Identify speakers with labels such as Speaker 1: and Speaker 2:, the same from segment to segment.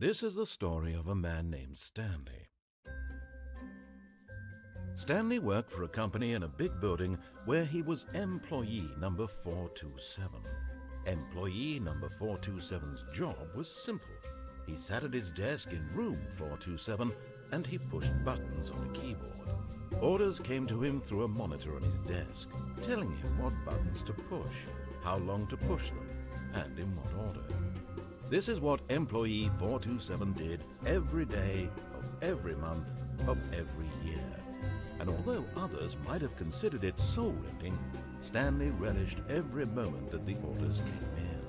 Speaker 1: This is the story of a man named Stanley. Stanley worked for a company in a big building where he was employee number 427. Employee number 427's job was simple. He sat at his desk in room 427 and he pushed buttons on a keyboard. Orders came to him through a monitor on his desk, telling him what buttons to push, how long to push them, and in what order. This is what employee 427 did every day of every month of every year. And although others might have considered it soul-rending, Stanley relished every moment that the orders came in,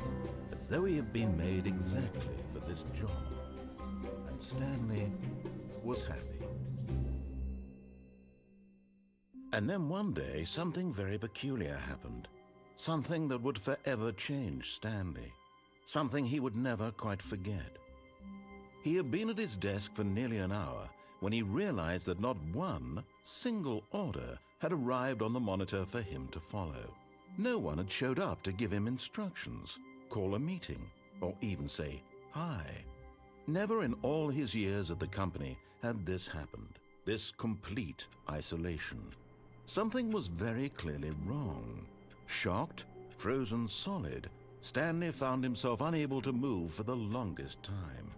Speaker 1: as though he had been made exactly for this job. And Stanley was happy. And then one day, something very peculiar happened. Something that would forever change Stanley. Something he would never quite forget. He had been at his desk for nearly an hour when he realized that not one single order had arrived on the monitor for him to follow. No one had showed up to give him instructions, call a meeting, or even say hi. Never in all his years at the company had this happened, this complete isolation. Something was very clearly wrong. Shocked, frozen solid, Stanley found himself unable to move for the longest time.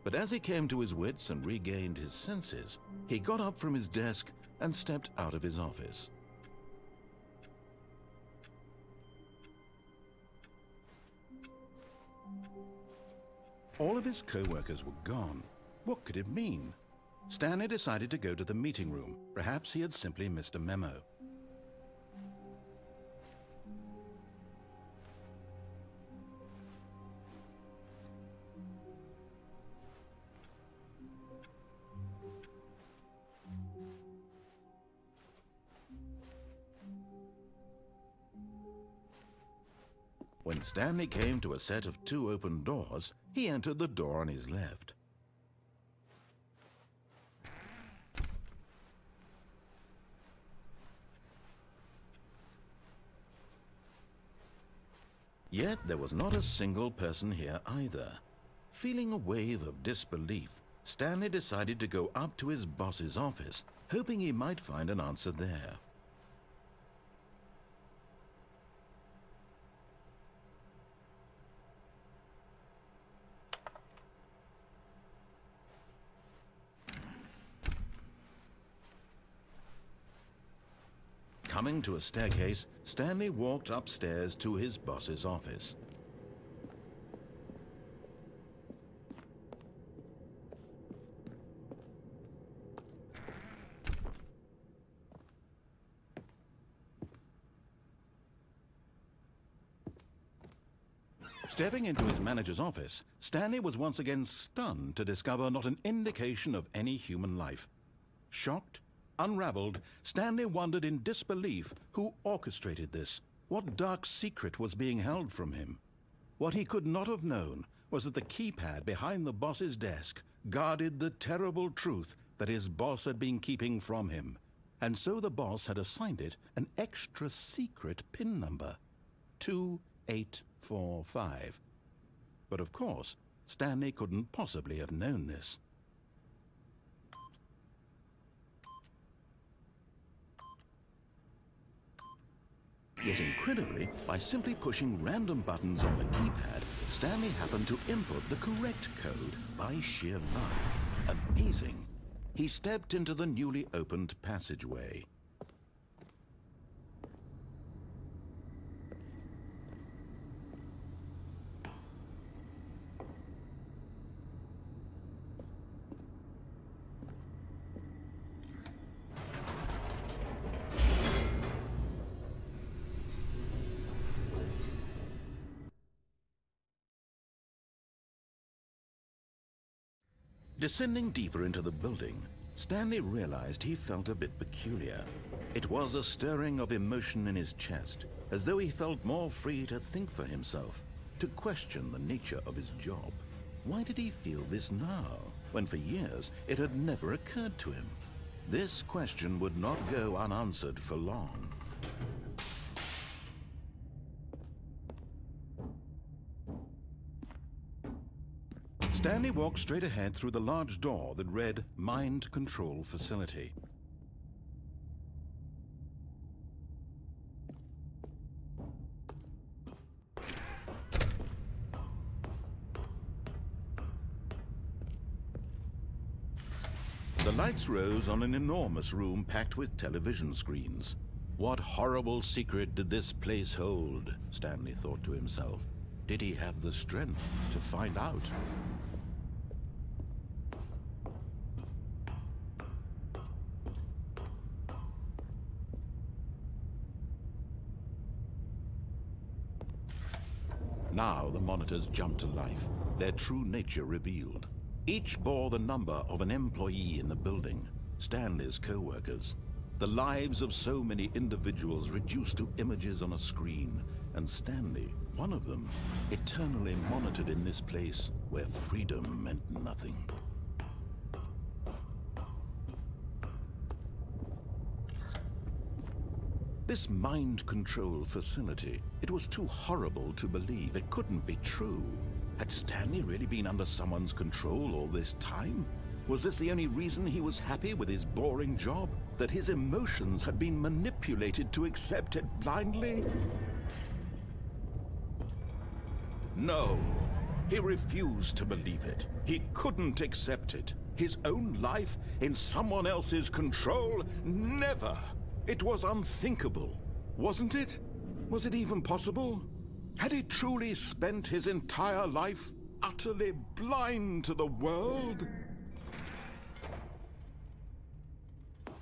Speaker 1: But as he came to his wits and regained his senses, he got up from his desk and stepped out of his office. All of his co-workers were gone. What could it mean? Stanley decided to go to the meeting room. Perhaps he had simply missed a memo. When Stanley came to a set of 2 open doors, he entered the door on his left. Yet there was not a single person here either. Feeling a wave of disbelief, Stanley decided to go up to his boss's office, hoping he might find an answer there. Coming to a staircase, Stanley walked upstairs to his boss's office. Stepping into his manager's office, Stanley was once again stunned to discover not an indication of any human life. Shocked, unraveled, Stanley wondered in disbelief who orchestrated this, what dark secret was being held from him. What he could not have known was that the keypad behind the boss's desk guarded the terrible truth that his boss had been keeping from him, and so the boss had assigned it an extra secret PIN number, 2845. But of course, Stanley couldn't possibly have known this. Yet incredibly, by simply pushing random buttons on the keypad, Stanley happened to input the correct code by sheer luck. Amazing. He stepped into the newly opened passageway. Descending deeper into the building, Stanley realized he felt a bit peculiar. It was a stirring of emotion in his chest, as though he felt more free to think for himself, to question the nature of his job. Why did he feel this now, when for years it had never occurred to him? This question would not go unanswered for long. Stanley walked straight ahead through the large door that read Mind Control Facility. The lights rose on an enormous room packed with television screens. What horrible secret did this place hold? Stanley thought to himself. Did he have the strength to find out? Now the monitors jumped to life, their true nature revealed. Each bore the number of an employee in the building, Stanley's co-workers. The lives of so many individuals reduced to images on a screen, and Stanley, one of them, eternally monitored in this place where freedom meant nothing. This mind control facility, it was too horrible to believe. It couldn't be true. Had Stanley really been under someone's control all this time? Was this the only reason he was happy with his boring job? That his emotions had been manipulated to accept it blindly? No, he refused to believe it. He couldn't accept it. His own life in someone else's control? Never! It was unthinkable, wasn't it? Was it even possible? Had he truly spent his entire life utterly blind to the world?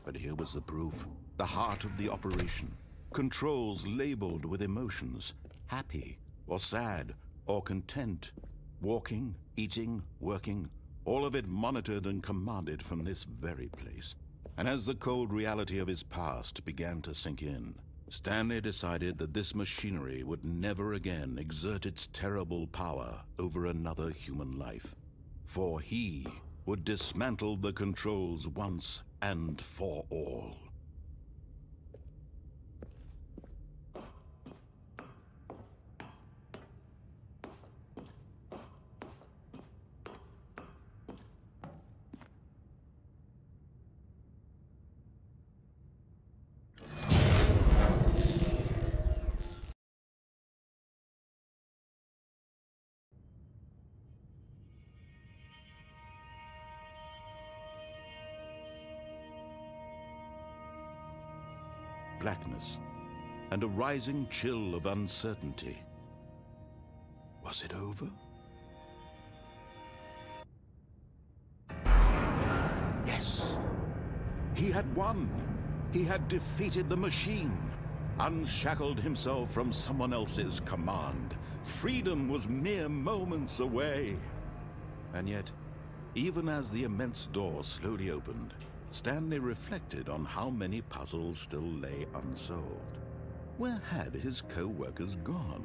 Speaker 1: But here was the proof, the heart of the operation. Controls labeled with emotions, happy or sad or content, walking, eating, working, all of it monitored and commanded from this very place. And as the cold reality of his past began to sink in, Stanley decided that this machinery would never again exert its terrible power over another human life. For he would dismantle the controls once and for all. Blackness, and a rising chill of uncertainty. Was it over? Yes! He had won! He had defeated the machine, unshackled himself from someone else's command. Freedom was mere moments away. And yet, even as the immense door slowly opened, Stanley reflected on how many puzzles still lay unsolved. Where had his co-workers gone?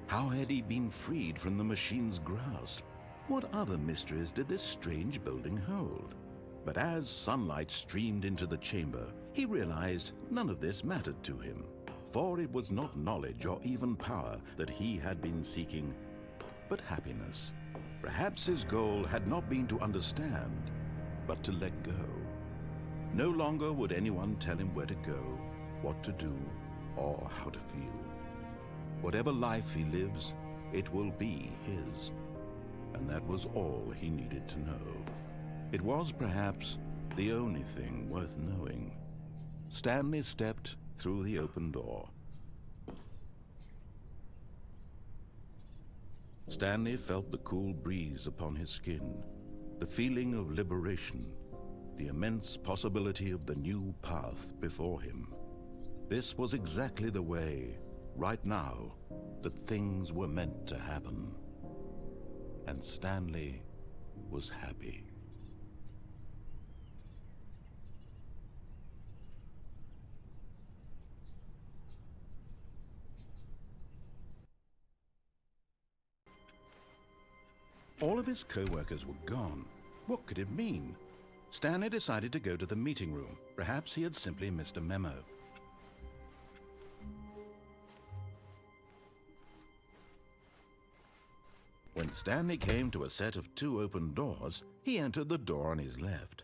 Speaker 1: How had he been freed from the machine's grasp? What other mysteries did this strange building hold? But as sunlight streamed into the chamber, he realized none of this mattered to him, for it was not knowledge or even power that he had been seeking, but happiness. Perhaps his goal had not been to understand, but to let go. No longer would anyone tell him where to go, what to do, or how to feel. Whatever life he lives, it will be his. And that was all he needed to know. It was perhaps the only thing worth knowing. Stanley stepped through the open door. Stanley felt the cool breeze upon his skin, the feeling of liberation, the immense possibility of the new path before him. This was exactly the way, right now, that things were meant to happen. And Stanley was happy. All of his co-workers were gone. What could it mean? Stanley decided to go to the meeting room. Perhaps he had simply missed a memo. When Stanley came to a set of 2 open doors, he entered the door on his left.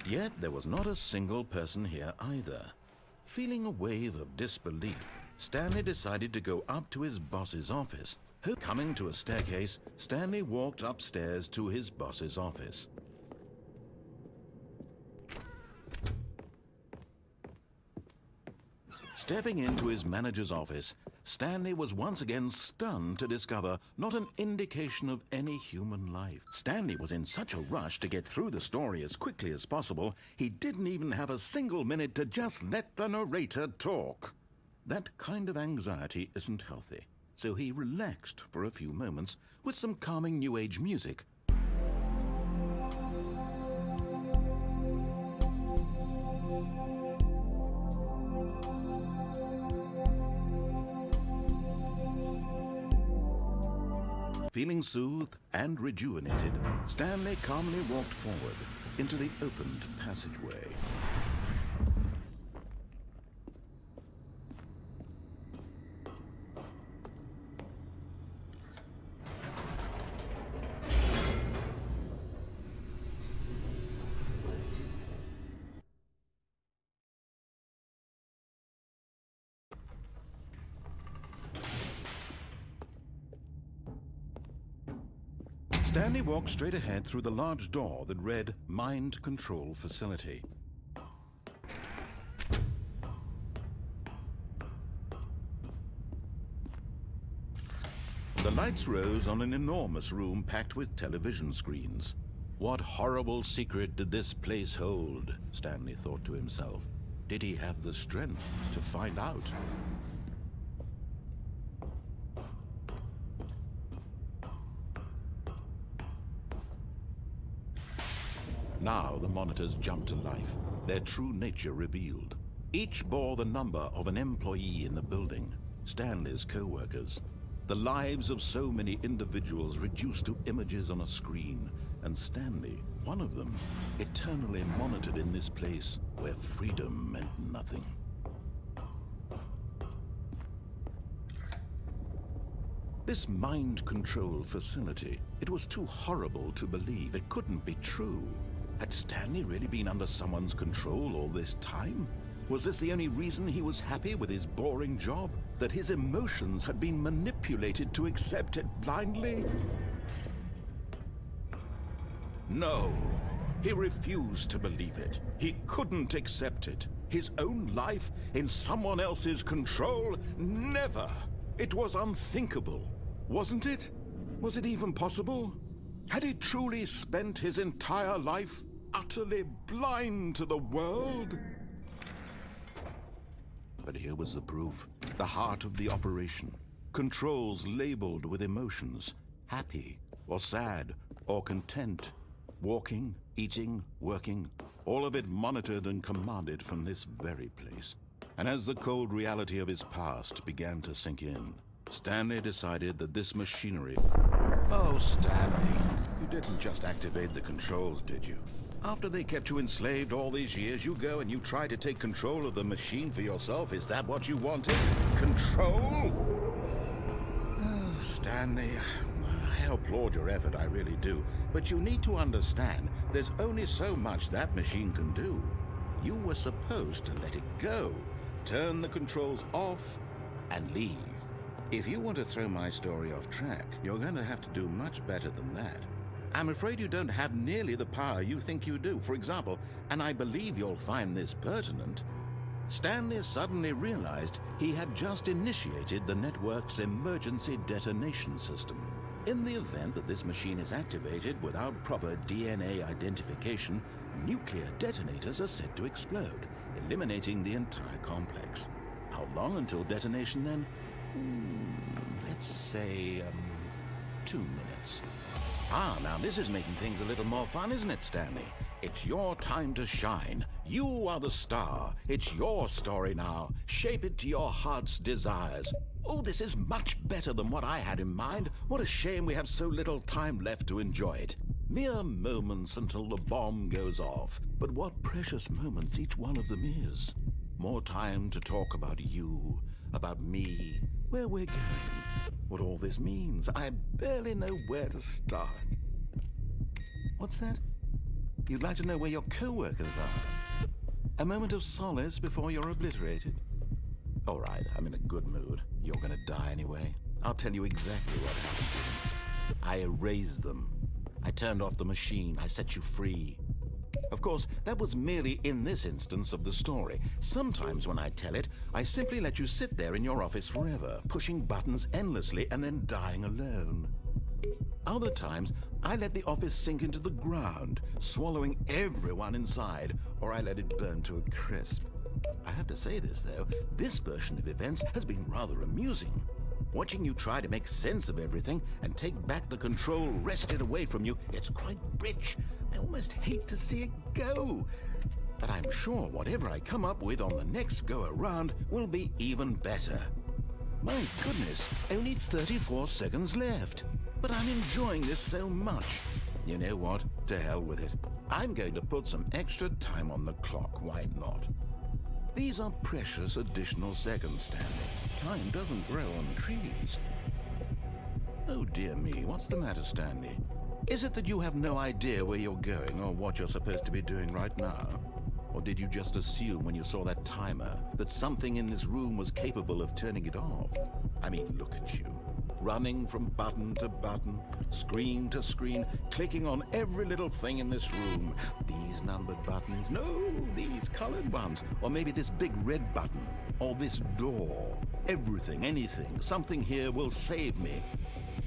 Speaker 1: Yet there was not a single person here either. Feeling a wave of disbelief, Stanley decided to go up to his boss's office. Coming to a staircase, Stanley walked upstairs to his boss's office. Stepping into his manager's office, Stanley was once again stunned to discover not an indication of any human life. Stanley was in such a rush to get through the story as quickly as possible, he didn't even have a single minute to just let the narrator talk. That kind of anxiety isn't healthy, so he relaxed for a few moments with some calming New Age music. Feeling soothed and rejuvenated, Stanley calmly walked forward into the opened passageway. Stanley walked straight ahead through the large door that read Mind Control Facility. The lights rose on an enormous room packed with television screens. What horrible secret did this place hold? Stanley thought to himself. Did he have the strength to find out? Now the monitors jumped to life, their true nature revealed. Each bore the number of an employee in the building, Stanley's co-workers. The lives of so many individuals reduced to images on a screen, and Stanley, one of them, eternally monitored in this place where freedom meant nothing. This mind control facility, it was too horrible to believe. It couldn't be true. Had Stanley really been under someone's control all this time? Was this the only reason he was happy with his boring job? That his emotions had been manipulated to accept it blindly? No, he refused to believe it. He couldn't accept it. His own life in someone else's control? Never! It was unthinkable, wasn't it? Was it even possible? Had he truly spent his entire life utterly blind to the world? But here was the proof, the heart of the operation. Controls labeled with emotions, happy or sad or content. Walking, eating, working, all of it monitored and commanded from this very place. And as the cold reality of his past began to sink in, Stanley decided that this machinery... Oh, Stanley, you didn't just activate the controls, did you? After they kept you enslaved all these years, you go and you try to take control of the machine for yourself. Is that what you wanted? Control? Oh, Stanley, I applaud your effort, I really do. But you need to understand, there's only so much that machine can do. You were supposed to let it go, turn the controls off, and leave. If you want to throw my story off track, you're going to have to do much better than that. I'm afraid you don't have nearly the power you think you do. For example, and I believe you'll find this pertinent, Stanley suddenly realized he had just initiated the network's emergency detonation system. In the event that this machine is activated without proper DNA identification, nuclear detonators are said to explode, eliminating the entire complex. How long until detonation then? Let's say, 2 minutes. Ah, now this is making things a little more fun, isn't it, Stanley? It's your time to shine. You are the star. It's your story now. Shape it to your heart's desires. Oh, this is much better than what I had in mind. What a shame we have so little time left to enjoy it. Mere moments until the bomb goes off. But what precious moments each one of them is. More time to talk about you, about me, where we're going, what all this means. I barely know where to start. What's that? You'd like to know where your co-workers are? A moment of solace before you're obliterated? All right, I'm in a good mood. You're gonna die anyway. I'll tell you exactly what happened to me. I erased them. I turned off the machine. I set you free. Of course, that was merely in this instance of the story. Sometimes when I tell it, I simply let you sit there in your office forever, pushing buttons endlessly and then dying alone. Other times, I let the office sink into the ground, swallowing everyone inside, or I let it burn to a crisp. I have to say this, though, this version of events has been rather amusing. Watching you try to make sense of everything and take back the control wrested away from you, it's quite rich. I almost hate to see it go. But I'm sure whatever I come up with on the next go-around will be even better. My goodness, only 34 seconds left. But I'm enjoying this so much. You know what? To hell with it. I'm going to put some extra time on the clock, why not? These are precious additional seconds, Stanley. Time doesn't grow on trees. Oh dear me, what's the matter, Stanley? Is it that you have no idea where you're going or what you're supposed to be doing right now? Or did you just assume when you saw that timer that something in this room was capable of turning it off? I mean, look at you. Running from button to button, screen to screen, clicking on every little thing in this room. These numbered buttons, no, these colored ones, or maybe this big red button, or this door. Everything, anything, something here will save me.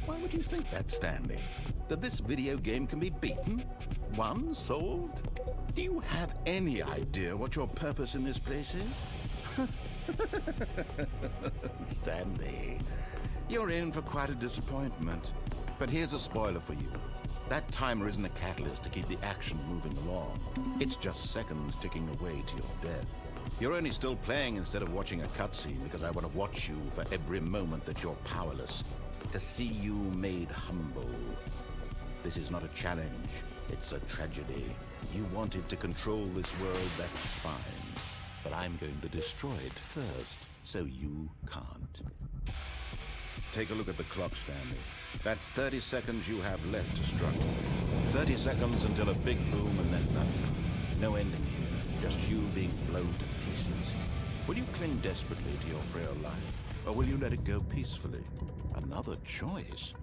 Speaker 1: Why would you think that, Stanley? That this video game can be beaten? Won? Solved? Do you have any idea what your purpose in this place is? Stanley, you're in for quite a disappointment. But here's a spoiler for you. That timer isn't a catalyst to keep the action moving along. It's just seconds ticking away to your death. You're only still playing instead of watching a cutscene because I want to watch you for every moment that you're powerless. To see you made humble. This is not a challenge. It's a tragedy. You wanted to control this world, that's fine. But I'm going to destroy it first, so you can't. Take a look at the clock, Stanley. That's 30 seconds you have left to struggle. 30 seconds until a big boom and then nothing. No ending here, just you being blown to pieces. Will you cling desperately to your frail life, or will you let it go peacefully? Another choice.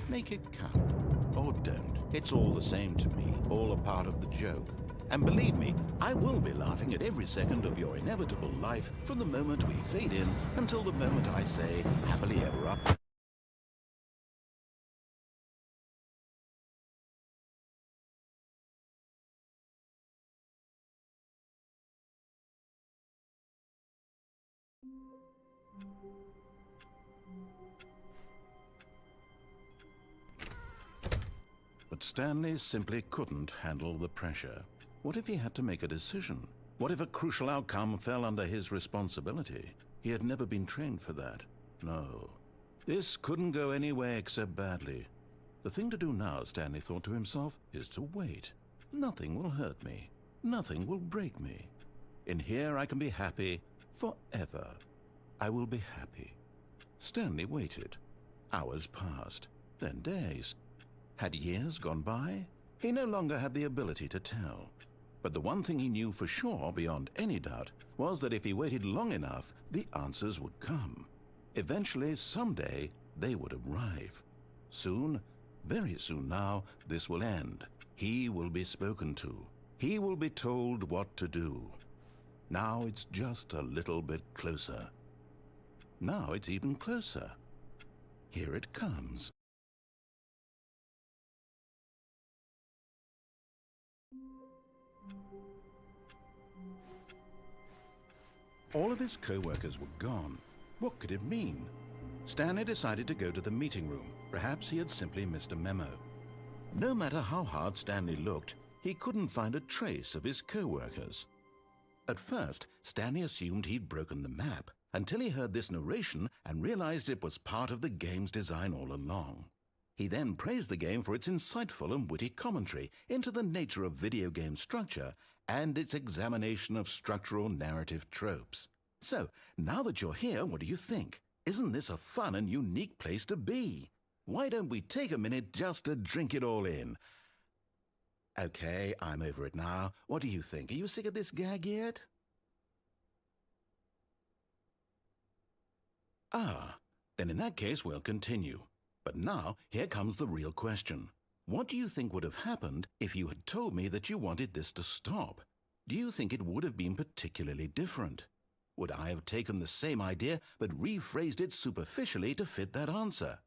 Speaker 1: Make it count, or don't. It's all the same to me, all a part of the joke. And believe me, I will be laughing at every second of your inevitable life from the moment we fade in until the moment I say, happily ever after. But Stanley simply couldn't handle the pressure. What if he had to make a decision? What if a crucial outcome fell under his responsibility? He had never been trained for that. No. This couldn't go any way except badly. The thing to do now, Stanley thought to himself, is to wait. Nothing will hurt me. Nothing will break me. In here I can be happy forever. I will be happy. Stanley waited. Hours passed, then days. Had years gone by? He no longer had the ability to tell. But the one thing he knew for sure, beyond any doubt, was that if he waited long enough, the answers would come. Eventually, someday, they would arrive. Soon, very soon now, this will end. He will be spoken to. He will be told what to do. Now it's just a little bit closer. Now it's even closer. Here it comes. All of his co-workers were gone. What could it mean? Stanley decided to go to the meeting room. Perhaps he had simply missed a memo. No matter how hard Stanley looked, he couldn't find a trace of his co-workers. At first, Stanley assumed he'd broken the map, until he heard this narration and realized it was part of the game's design all along. He then praised the game for its insightful and witty commentary into the nature of video game structure and its examination of structural narrative tropes. So, now that you're here, what do you think? Isn't this a fun and unique place to be? Why don't we take a minute just to drink it all in? Okay, I'm over it now. What do you think? Are you sick of this gag yet? Ah, then in that case we'll continue. But now, here comes the real question. What do you think would have happened if you had told me that you wanted this to stop? Do you think it would have been particularly different? Would I have taken the same idea but rephrased it superficially to fit that answer?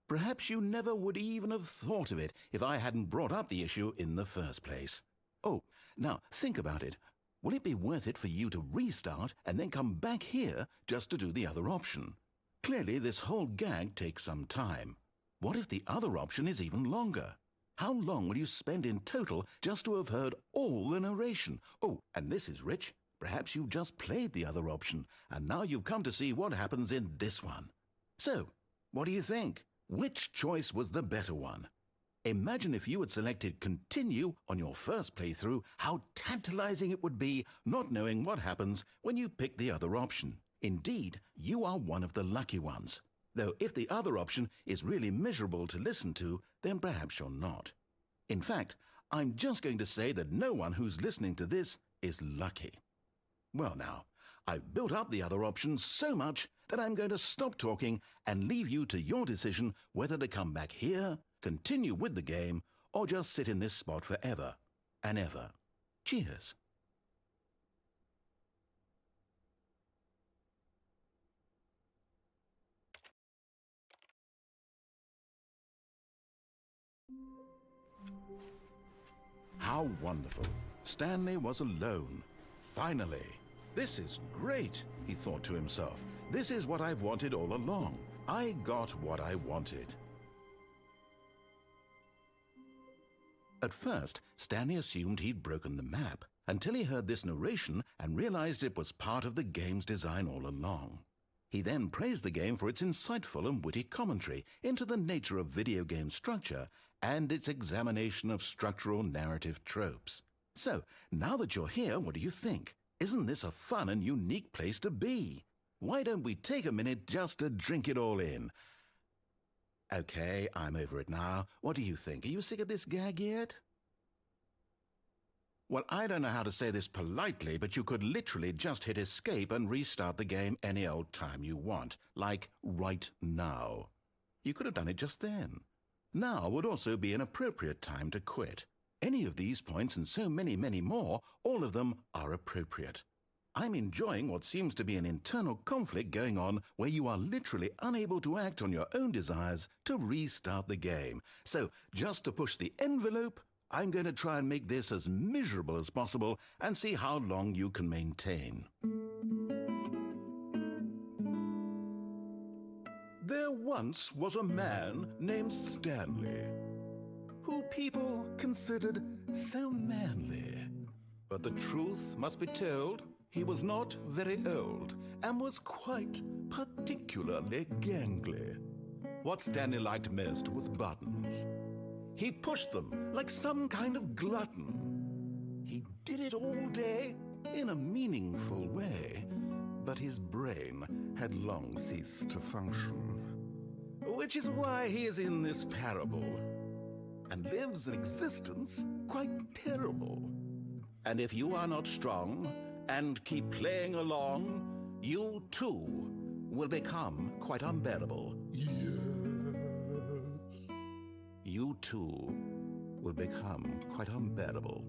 Speaker 1: Perhaps you never would even have thought of it if I hadn't brought up the issue in the first place. Oh, now think about it. Will it be worth it for you to restart and then come back here just to do the other option? Clearly, this whole gag takes some time. What if the other option is even longer? How long will you spend in total just to have heard all the narration? Oh, and this is rich. Perhaps you've just played the other option, and now you've come to see what happens in this one. So, what do you think? Which choice was the better one? Imagine if you had selected Continue on your first playthrough, how tantalizing it would be not knowing what happens when you pick the other option. Indeed, you are one of the lucky ones. Though if the other option is really miserable to listen to, then perhaps you're not. In fact, I'm just going to say that no one who's listening to this is lucky. Well now, I've built up the other option so much that I'm going to stop talking and leave you to your decision whether to come back here, continue with the game, or just sit in this spot forever and ever. Cheers. How wonderful. Stanley was alone. Finally. This is great, he thought to himself. This is what I've wanted all along. I got what I wanted. At first, Stanley assumed he'd broken the map until he heard this narration and realized it was part of the game's design all along. He then praised the game for its insightful and witty commentary into the nature of video game structure and its examination of structural narrative tropes. So, now that you're here, what do you think? Isn't this a fun and unique place to be? Why don't we take a minute just to drink it all in? Okay, I'm over it now. What do you think? Are you sick of this gag yet? Well, I don't know how to say this politely, but you could literally just hit escape and restart the game any old time you want, like right now. You could have done it just then. Now would also be an appropriate time to quit. Any of these points and so many, many more, all of them are appropriate. I'm enjoying what seems to be an internal conflict going on where you are literally unable to act on your own desires to restart the game. So, just to push the envelope, I'm going to try and make this as miserable as possible and see how long you can maintain. There once was a man named Stanley, who people considered so manly. But the truth must be told, he was not very old and was quite particularly gangly. What Stanley liked most was buttons. He pushed them like some kind of glutton. He did it all day in a meaningful way, but his brain had long ceased to function. Which is why he is in this parable and lives an existence quite terrible. And if you are not strong and keep playing along, you too will become quite unbearable. Yes. You too will become quite unbearable.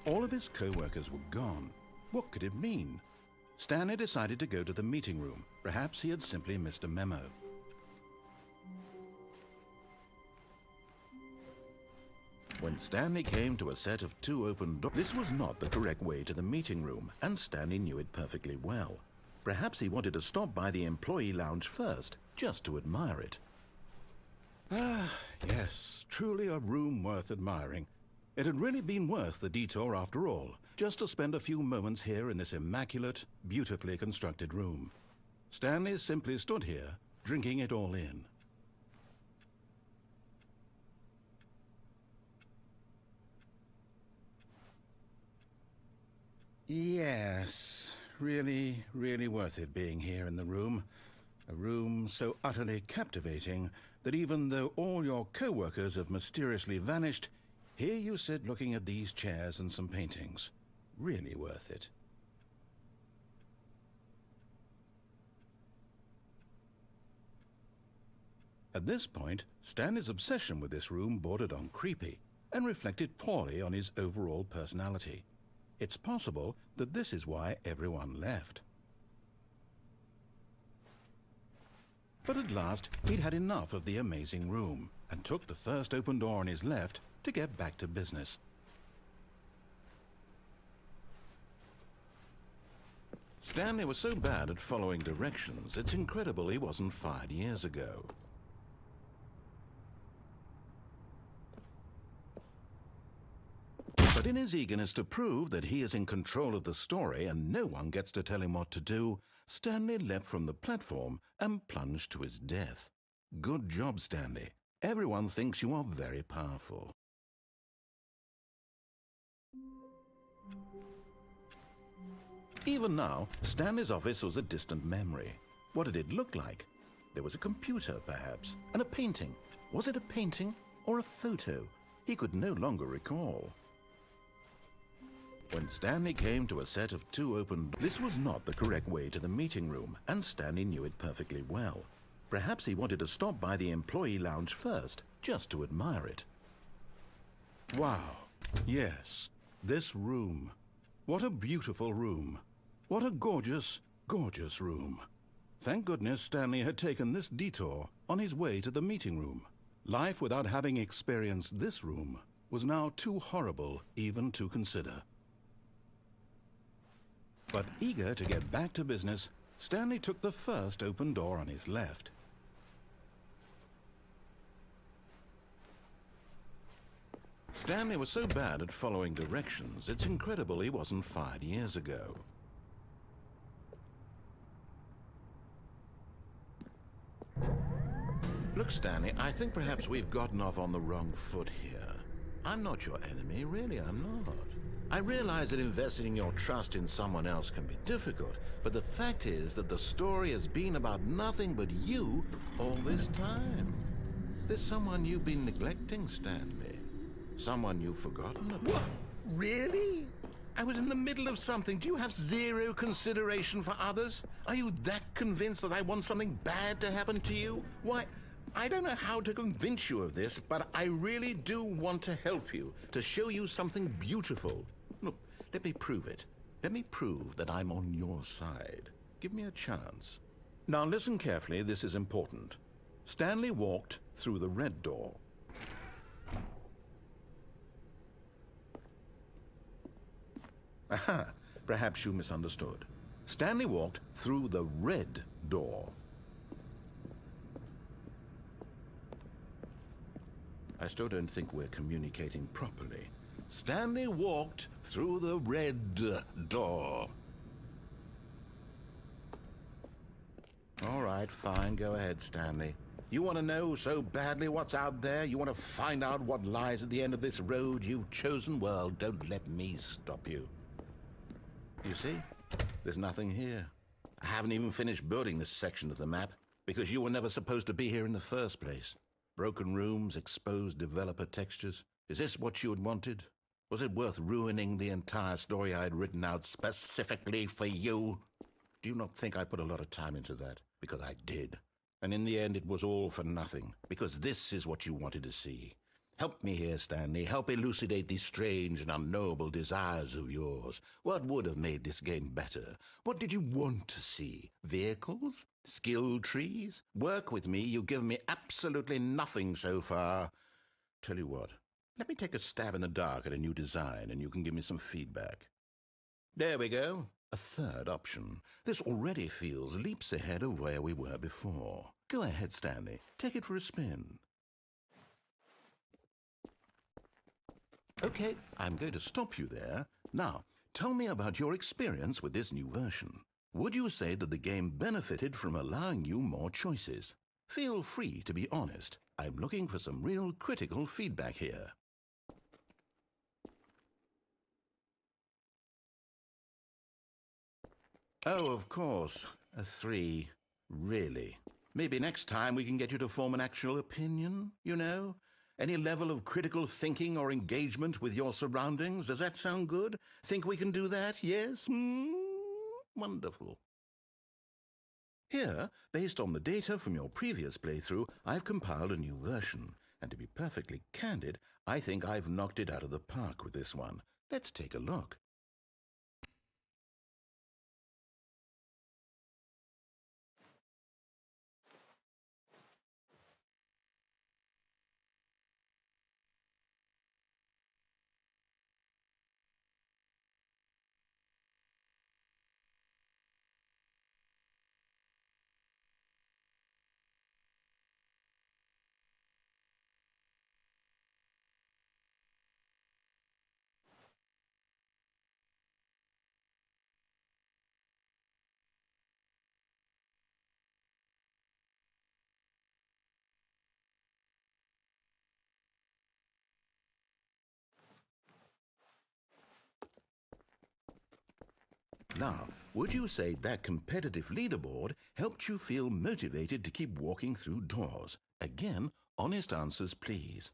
Speaker 1: All of his co-workers were gone. What could it mean? Stanley decided to go to the meeting room. Perhaps he had simply missed a memo. When Stanley came to a set of 2 open doors, this was not the correct way to the meeting room, and Stanley knew it perfectly well. Perhaps he wanted to stop by the employee lounge first, just to admire it. Ah, yes, truly a room worth admiring. It had really been worth the detour after all. just to spend a few moments here in this immaculate, beautifully constructed room. Stanley simply stood here, drinking it all in. Yes, really, really worth it being here in the room. A room so utterly captivating that even though all your co-workers have mysteriously vanished, here you sit looking at these chairs and some paintings. Really worth it. At this point, Stanley's obsession with this room bordered on creepy and reflected poorly on his overall personality. It's possible that this is why everyone left. But at last, he'd had enough of the amazing room and took the first open door on his left to get back to business. Stanley was so bad at following directions, it's incredible he wasn't fired years ago. But in his eagerness to prove that he is in control of the story and no one gets to tell him what to do, Stanley leapt from the platform and plunged to his death. Good job, Stanley. Everyone thinks you are very powerful. Even now, Stanley's office was a distant memory. What did it look like? There was a computer, perhaps, and a painting. Was it a painting or a photo? He could no longer recall. When Stanley came to a set of two open doors, this was not the correct way to the meeting room, and Stanley knew it perfectly well. Perhaps he wanted to stop by the employee lounge first, just to admire it. Wow, yes, this room. What a beautiful room. What a gorgeous, gorgeous room. Thank goodness Stanley had taken this detour on his way to the meeting room. Life without having experienced this room was now too horrible even to consider. But eager to get back to business, Stanley took the first open door on his left. Stanley was so bad at following directions, it's incredible he wasn't fired years ago. Look, Stanley, I think perhaps we've gotten off on the wrong foot here. I'm not your enemy, really, I'm not. I realize that investing your trust in someone else can be difficult, but the fact is that the story has been about nothing but you all this time. There's someone you've been neglecting, Stanley. Someone you've forgotten about.
Speaker 2: What? Really? I was in the middle of something. Do you have zero consideration for others? Are you that convinced that I want something bad to happen to you? Why, I don't know how to convince you of this, but I really do want to help you, to show you something beautiful. Look, let me prove it. Let me prove that I'm on your side. Give me a chance. Now listen carefully, this is important. Stanley walked through the red door. Aha, perhaps you misunderstood. Stanley walked through the red door. I still don't think we're communicating properly. Stanley walked through the red door. All right, fine, go ahead, Stanley. You want to know so badly what's out there? You want to find out what lies at the end of this road you've chosen? Well, don't let me stop you. You see, there's nothing here. I haven't even finished building this section of the map because you were never supposed to be here in the first place. Broken rooms, exposed developer textures. Is this what you had wanted? Was it worth ruining the entire story I had written out specifically for you? Do you not think I put a lot of time into that? Because I did. And in the end, it was all for nothing. Because this is what you wanted to see. Help me here, Stanley. Help elucidate these strange and unknowable desires of yours. What would have made this game better? What did you want to see? Vehicles? Skill trees? Work with me. You've given me absolutely nothing so far. Tell you what, let me take a stab in the dark at a new design and you can give me some feedback. There we go. A third option. This already feels leaps ahead of where we were before. Go ahead, Stanley. Take it for a spin. Okay, I'm going to stop you there. Now,
Speaker 1: Tell me about your experience with this new version. Would you say that the game benefited from allowing you more choices? Feel free to be honest. I'm looking for some real critical feedback here. Oh, of course. A 3. Really? Maybe next time we can get you to form an actual opinion, you know? Any level of critical thinking or engagement with your surroundings? Does that sound good? Think we can do that? Yes? Wonderful. Here, based on the data from your previous playthrough, I've compiled a new version. And to be perfectly candid, I think I've knocked it out of the park with this one. Let's take a look. Now, would you say that competitive leaderboard helped you feel motivated to keep walking through doors? Again, honest answers, please.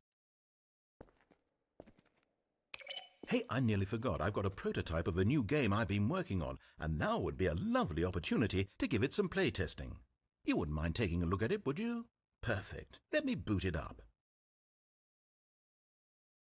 Speaker 1: Hey, I nearly forgot. I've got a prototype of a new game I've been working on, and now would be a lovely opportunity to give it some playtesting. You wouldn't mind taking a look at it, would you? Perfect. Let me boot it up.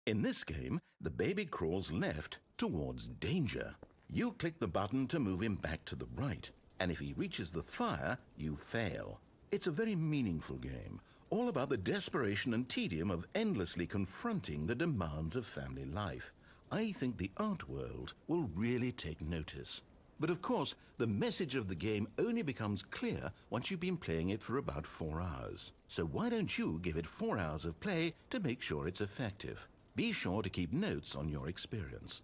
Speaker 1: In this game, the baby crawls left towards danger. You click the button to move him back to the right, and if he reaches the fire, you fail. It's a very meaningful game, all about the desperation and tedium of endlessly confronting the demands of family life. I think the art world will really take notice. But of course, the message of the game only becomes clear once you've been playing it for about 4 hours. So why don't you give it 4 hours of play to make sure it's effective? Be sure to keep notes on your experience.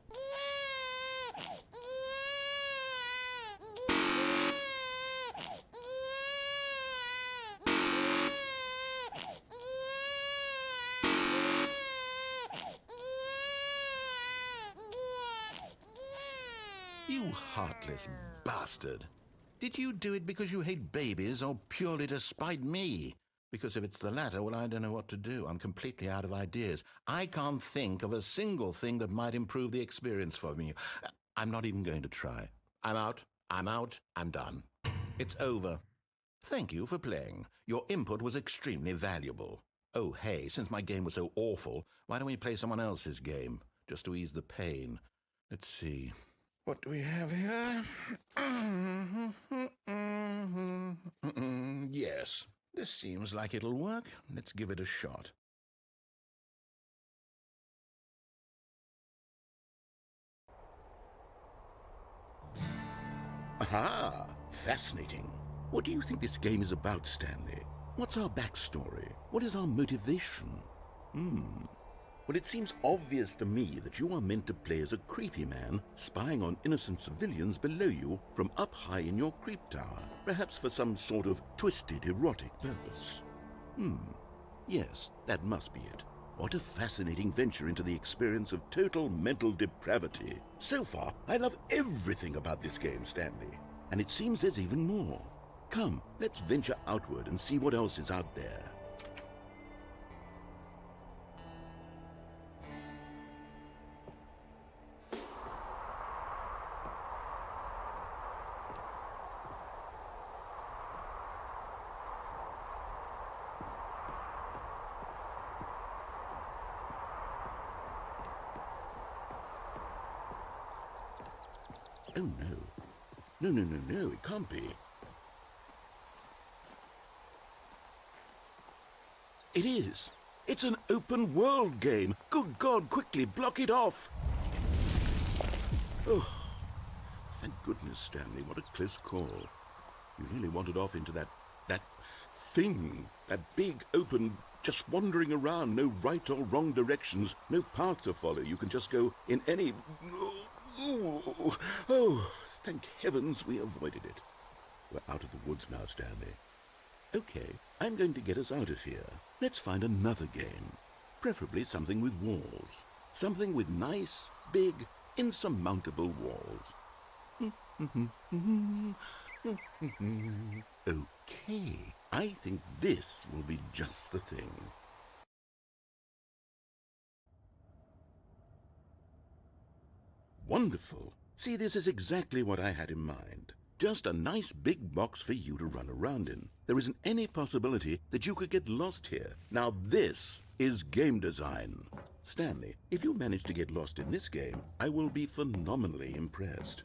Speaker 1: You heartless bastard. Did you do it because you hate babies or purely to spite me? Because if it's the latter, well, I don't know what to do. I'm completely out of ideas. I can't think of a single thing that might improve the experience for me. I'm not even going to try. I'm out. I'm done. It's over. Thank you for playing. Your input was extremely valuable. Oh, hey, since my game was so awful, why don't we play someone else's game? Just to ease the pain. Let's see. What do we have here? Yes, this seems like it'll work. Let's give it a shot. Aha! Fascinating. What do you think this game is about, Stanley? What's our backstory? What is our motivation? Well, it seems obvious to me that you are meant to play as a creepy man spying on innocent civilians below you from up high in your creep tower, perhaps for some sort of twisted erotic purpose. Yes, that must be it. What a fascinating venture into the experience of total mental depravity. So far, I love everything about this game, Stanley. And it seems there's even more. Come, let's venture outward and see what else is out there. Oh, no. No, it can't be. It is. It's an open world game. Good God, quickly, block it off. Oh, thank goodness, Stanley. What a close call. You really wandered off into that thing. That big, open, just wandering around. No right or wrong directions. No path to follow. You can just go in any...
Speaker 2: Ooh, oh, thank heavens we avoided it. We're out of the woods now, Stanley. Okay, I'm going to get us out of here. Let's find another game. Preferably something with walls. Something with nice, big, insurmountable walls. Okay, I think this will be just the thing. Wonderful. See, this is exactly what I had in mind. Just a nice big box for you to run around in. There isn't any possibility that you could get lost here. Now this is game design. Stanley, if you manage to get lost in this game, I will be phenomenally impressed.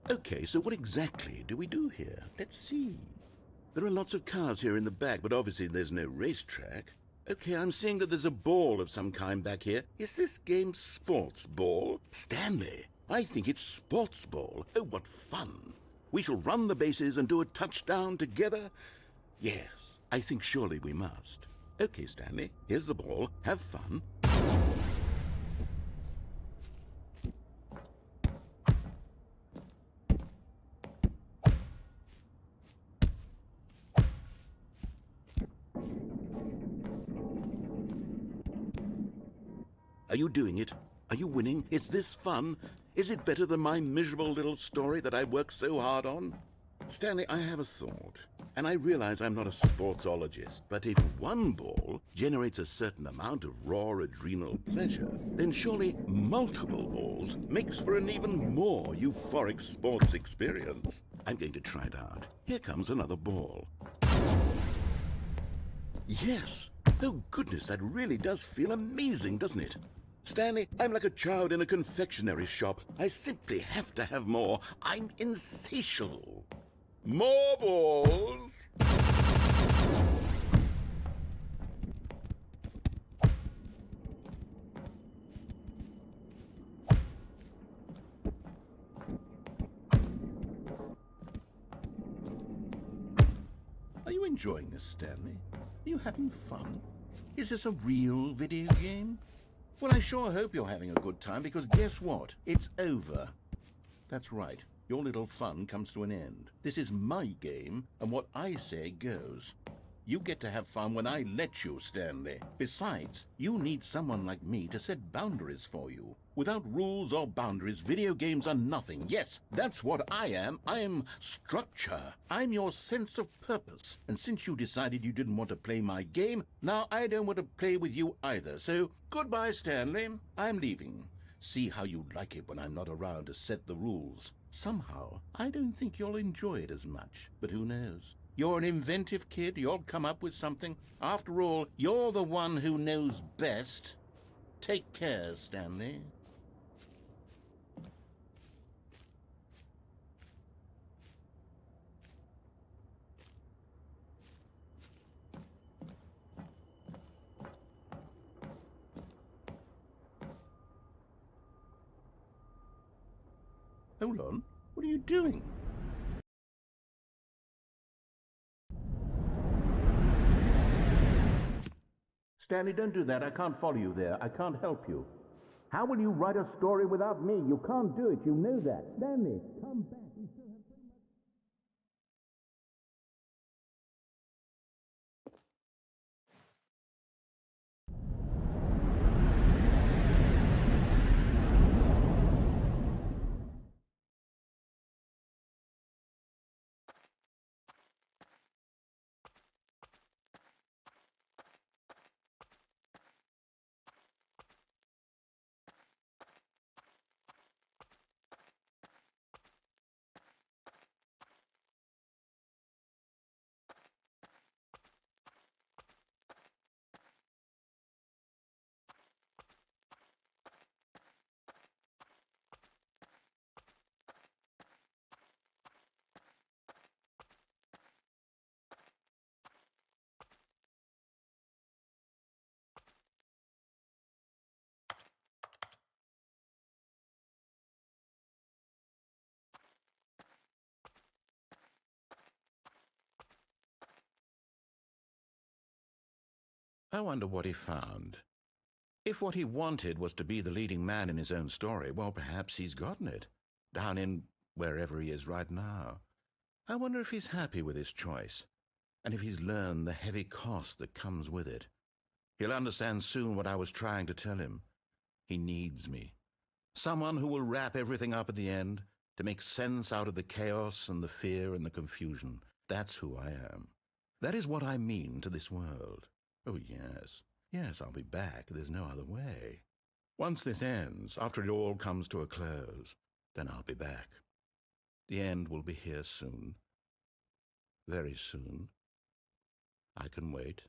Speaker 2: Okay, so what exactly do we do here? Let's see. There are lots of cars here in the back, but obviously there's no racetrack. Okay, I'm seeing that there's a ball of some kind back here. Is this game sports ball? Stanley, I think it's sports ball. Oh, what fun. We shall run the bases and do a touchdown together? Yes, I think surely we must. Okay, Stanley, here's the ball. Have fun. Are you doing it? Are you winning? Is this fun? Is it better than my miserable little story that I worked so hard on? Stanley, I have a thought, and I realize I'm not a sportsologist, but if one ball generates a certain amount of raw adrenal pleasure, then surely multiple balls makes for an even more euphoric sports experience. I'm going to try it out. Here comes another ball. Yes! Oh goodness, that really does feel amazing, doesn't it? Stanley, I'm like a child in a confectionery shop. I simply have to have more. I'm insatiable. More balls! Are you enjoying this, Stanley? Are you having fun? Is this a real video game? Well, I sure hope you're having a good time, because guess what? It's over. That's right. Your little fun comes to an end. This is my game, and what I say goes. You get to have fun when I let you, Stanley. Besides, you need someone like me to set boundaries for you. Without rules or boundaries, video games are nothing. Yes, that's what I am. I'm structure. I'm your sense of purpose. And since you decided you didn't want to play my game, now I don't want to play with you either. So, goodbye, Stanley. I'm leaving. See how you like it when I'm not around to set the rules. Somehow, I don't think you'll enjoy it as much. But who knows? You're an inventive kid. You'll come up with something. After all, you're the one who knows best. Take care, Stanley. Hold on. What are you doing? Stanley, don't do that. I can't follow you there. I can't help you. How will you write a story without me? You can't do it. You know that. Stanley, come back. We still have so much. I wonder what he found.
Speaker 1: If what he wanted was to be the leading man in his own story, well, perhaps he's gotten it, down in wherever he is right now. I wonder if he's happy with his choice, and if he's learned the heavy cost that comes with it. He'll understand soon what I was trying to tell him. He needs me. Someone who will wrap everything up at the end, to make sense out of the chaos and the fear and the confusion. That's who I am. That is what I mean to this world. Oh, yes. Yes, I'll be back. There's no other way. Once this ends, after it all comes to a close, then I'll be back. The end will be here soon. Very soon. I can wait.